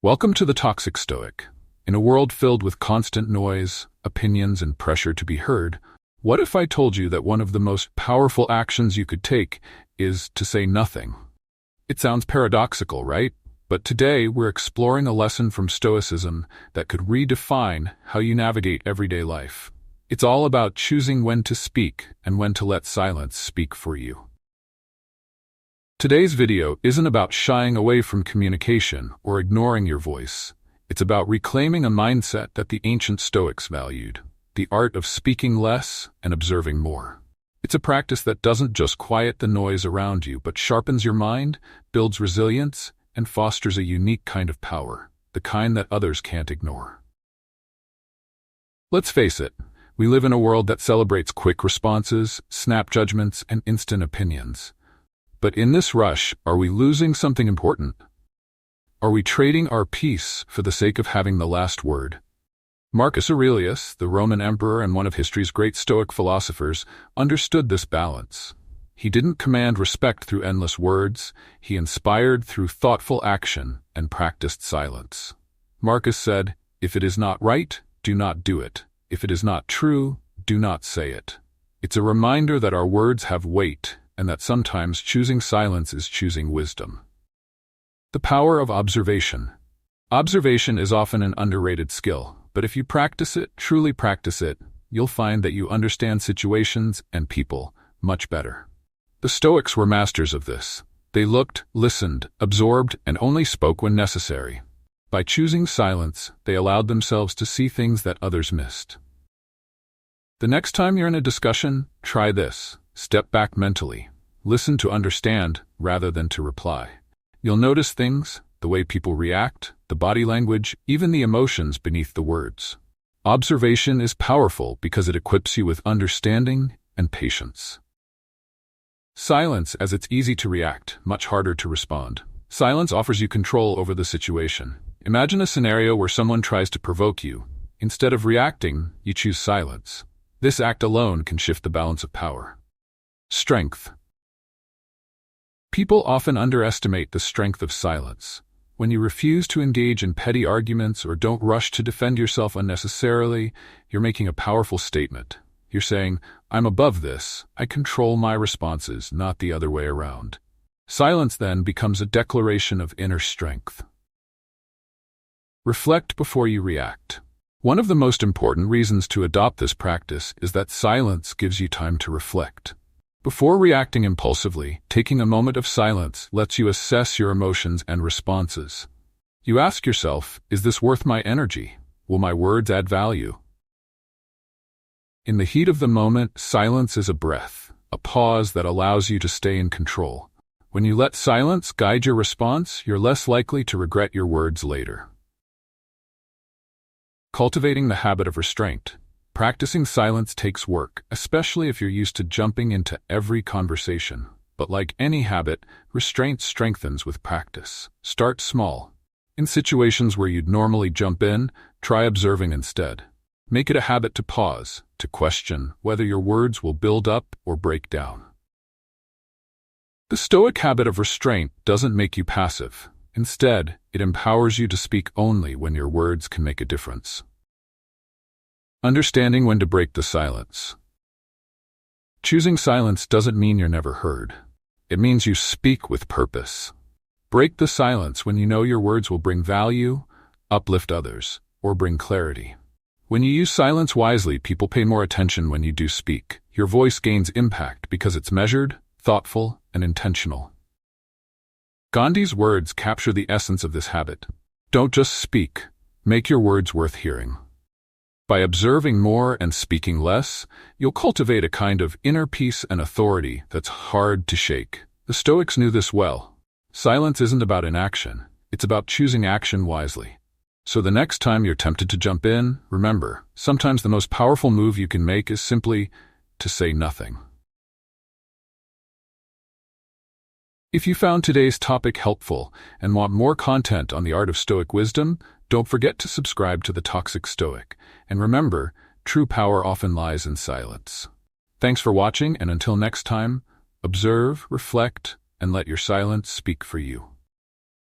Welcome to the Toxic Stoic. In a world filled with constant noise, opinions, and pressure to be heard, what if I told you that one of the most powerful actions you could take is to say nothing? It sounds paradoxical, right? But today we're exploring a lesson from Stoicism that could redefine how you navigate everyday life. It's all about choosing when to speak and when to let silence speak for you. Today's video isn't about shying away from communication or ignoring your voice. It's about reclaiming a mindset that the ancient Stoics valued, the art of speaking less and observing more. It's a practice that doesn't just quiet the noise around you, but sharpens your mind, builds resilience, and fosters a unique kind of power, the kind that others can't ignore. Let's face it, we live in a world that celebrates quick responses, snap judgments, and instant opinions. But in this rush, are we losing something important? Are we trading our peace for the sake of having the last word? Marcus Aurelius, the Roman emperor and one of history's great Stoic philosophers, understood this balance. He didn't command respect through endless words, he inspired through thoughtful action and practiced silence. Marcus said, "If it is not right, do not do it. If it is not true, do not say it." It's a reminder that our words have weight, and that sometimes choosing silence is choosing wisdom. The power of observation. Observation is often an underrated skill, but if you practice it, truly practice it, you'll find that you understand situations and people much better. The Stoics were masters of this. They looked, listened, absorbed, and only spoke when necessary. By choosing silence, they allowed themselves to see things that others missed. The next time you're in a discussion, try this. Step back mentally. Listen to understand rather than to reply. You'll notice things, the way people react, the body language, even the emotions beneath the words. Observation is powerful because it equips you with understanding and patience. Silence, as it's easy to react, much harder to respond. Silence offers you control over the situation. Imagine a scenario where someone tries to provoke you. Instead of reacting, you choose silence. This act alone can shift the balance of power. Strength. People often underestimate the strength of silence. When you refuse to engage in petty arguments or don't rush to defend yourself unnecessarily, you're making a powerful statement. You're saying, "I'm above this. I control my responses, not the other way around." Silence then becomes a declaration of inner strength. Reflect before you react. One of the most important reasons to adopt this practice is that silence gives you time to reflect. Before reacting impulsively, taking a moment of silence lets you assess your emotions and responses. You ask yourself, is this worth my energy? Will my words add value? In the heat of the moment, silence is a breath, a pause that allows you to stay in control. When you let silence guide your response, you're less likely to regret your words later. Cultivating the habit of restraint. Practicing silence takes work, especially if you're used to jumping into every conversation. But like any habit, restraint strengthens with practice. Start small. In situations where you'd normally jump in, try observing instead. Make it a habit to pause, to question whether your words will build up or break down. The Stoic habit of restraint doesn't make you passive. Instead, it empowers you to speak only when your words can make a difference. Understanding when to break the silence. Choosing silence doesn't mean you're never heard. It means you speak with purpose. Break the silence when you know your words will bring value, uplift others, or bring clarity. When you use silence wisely, people pay more attention when you do speak. Your voice gains impact because it's measured, thoughtful, and intentional. Gandhi's words capture the essence of this habit. Don't just speak, make your words worth hearing. By observing more and speaking less, you'll cultivate a kind of inner peace and authority that's hard to shake. The Stoics knew this well. Silence isn't about inaction, it's about choosing action wisely. So the next time you're tempted to jump in, remember, sometimes the most powerful move you can make is simply to say nothing. If you found today's topic helpful and want more content on the art of Stoic wisdom, don't forget to subscribe to the Toxic Stoic. And remember, true power often lies in silence. Thanks for watching, and until next time, observe, reflect, and let your silence speak for you.